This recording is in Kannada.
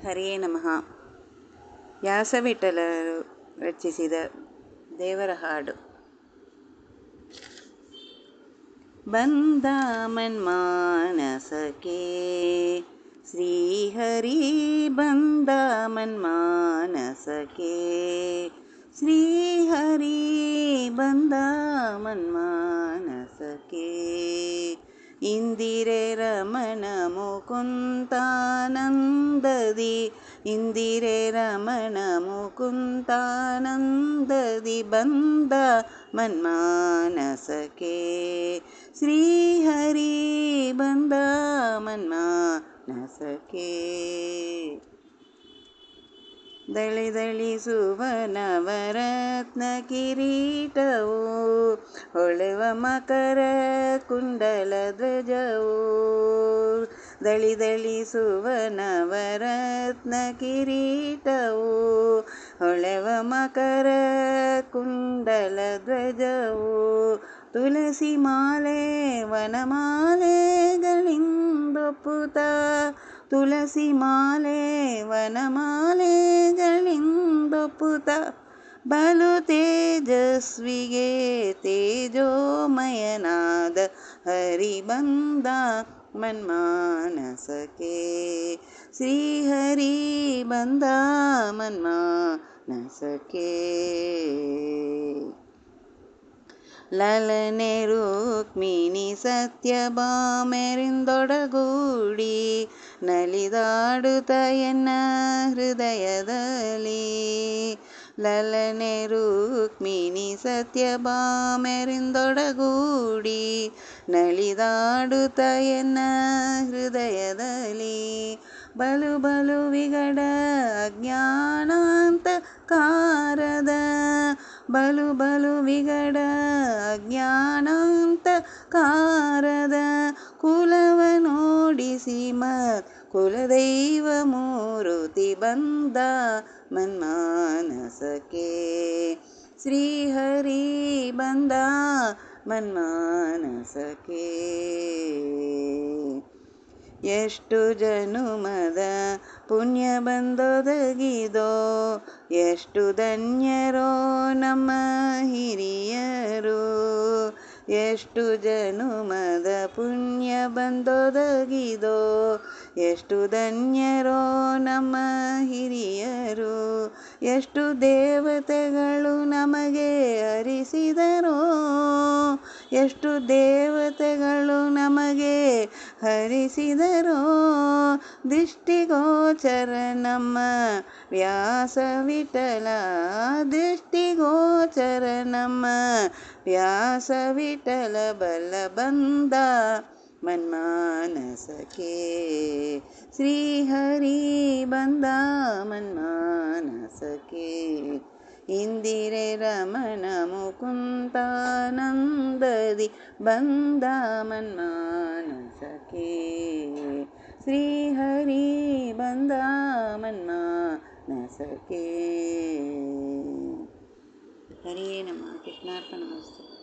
ಹರಿಯೇ ನಮಃ. ವ್ಯಾಸವಿಠಲರು ರಚಿಸಿದ ದೇವರ ಹಾಡು. ಬಂದ ಮನ್ಮಾನಸಕ್ಕೆ ಶ್ರೀಹರಿ, ಬಂದ ಮನ್ಮಾನಸಕ್ಕೆ ಶ್ರೀಹರಿ, ಬಂದ ಮನ್ಮಾನಸಕ್ಕೆ. ಇಂದಿರೆ ರಮಣ ಮುಕುಂದಾನಂದದಿ, ಇಂದಿರೆ ರಮಣ ಮುಕುಂದಾನಂದದಿ ಬಂದ ಮನ್ಮಾನಸಕ್ಕೆ ಶ್ರೀಹರಿ, ಬಂದ ಮನ್ಮಾನಸಕ್ಕೆ. ದಳಿದಳಿಸುವ ನವರತ್ನ ಕಿರೀಟವು, ಹೊಳೆವ ಮಕರ ಕುಂಡಲ ಧ್ವಜವು. ದಳಿದಳಿಸುವ ನವರತ್ನ ಕಿರೀಟವು, ಹೊಳೆವ ಮಕರ ಕುಂಡಲ ಧ್ವಜವು. ತುಳಸಿ ಮಾಲೆ ವನಮಾಲೆಗಳಿಂದೊಪ್ಪುತ, ತುಳಸಿ ಮಾಲೆ ವನಮಾಲೆಗಳಿಂದೊಪ್ಪುತ, ಬಲು ತೇಜಸ್ವಿಗೆ ತೇಜೋಮಯನಾದ ಹರಿ ಬಂದ ಮನ್ಮಾನಸಕ್ಕೆ ಶ್ರೀಹರಿ, ಬಂದ ಮನ್ಮಾನಸಕ್ಕೆ. ಲಲನೆ ರುಕ್ಮಿಣಿ ಸತ್ಯಭಾಮೆರಿಂದೊಡಗೂಡಿ ನಲಿದಾಡುತ್ತ ಎನ್ನ ಹೃದಯದಲ್ಲಿ. ಲಲನೆ ರುಕ್ಮಿಣಿ ಸತ್ಯಭಾಮೆರಿಂದೊಡಗೂಡಿ ನಲಿದಾಡುತ್ತ ಎನ್ನ ಹೃದಯದಲ್ಲಿ. ಬಲು ಬಲು ವಿಗಡ ಅಜ್ಞಾನಾಂತಕಾರದ, ಬಲು ಬಲು ವಿಗಡ ಅಜ್ಞಾನಾಂತಕಾರದ ಕುಲವನೋಡಿಸಿ ಮತ್ ಕುಲದೈವ ಮೂರುತಿ ಬಂದ ಮನ್ಮಾನಸಕ್ಕೆ ಶ್ರೀಹರಿ, ಬಂದ ಮನ್ಮಾನಸಕ್ಕೆ. ಎಷ್ಟು ಜನುಮದ ಪುಣ್ಯ ಬಂದೊದಗಿದೋ, ಎಷ್ಟು ಧನ್ಯರೋ ನಮ್ಮ ಹಿರಿಯರು. ಎಷ್ಟು ಜನುಮದ ಪುಣ್ಯ ಬಂದೊದಗಿದೋ, ಎಷ್ಟು ಧನ್ಯರೋ ನಮ್ಮ ಹಿರಿಯರು. ಎಷ್ಟು ದೇವತೆಗಳು ನಮಗೆ ಹರಿಸಿದರೋ, ಎಷ್ಟು ದೇವತೆಗಳು ನಮಗೆ ಹರಿಸಿದರೋ. ದೃಷ್ಟಿಗೋಚರ ನಮ್ಮ ವ್ಯಾಸವಿಠಲ, ದೃಷ್ಟಿಗೋಚರ ನಮ್ಮ ವ್ಯಾಸವಿಠಲ, ಬಲ ಬಂದ ಮನ್ಮಾನಸಕ್ಕೆ ಶ್ರೀಹರಿ, ಬಂದ ಮನ್ಮಾನಸಕ್ಕೆ. ಇಂದಿರೆ ರಮಣ ಮುಕುಂದಾನಂದದಿ ಬಂದ ಮನ್ಮಾನಸಕ್ಕೆ ಶ್ರೀಹರಿ, ಬಂದ ಮನ್ಮಾನಸಕ್ಕೆ. ಹರಿಯೇ ನಮಃ. ಕೃಷ್ಣಾರ್ಪಣಮಸ್ತು.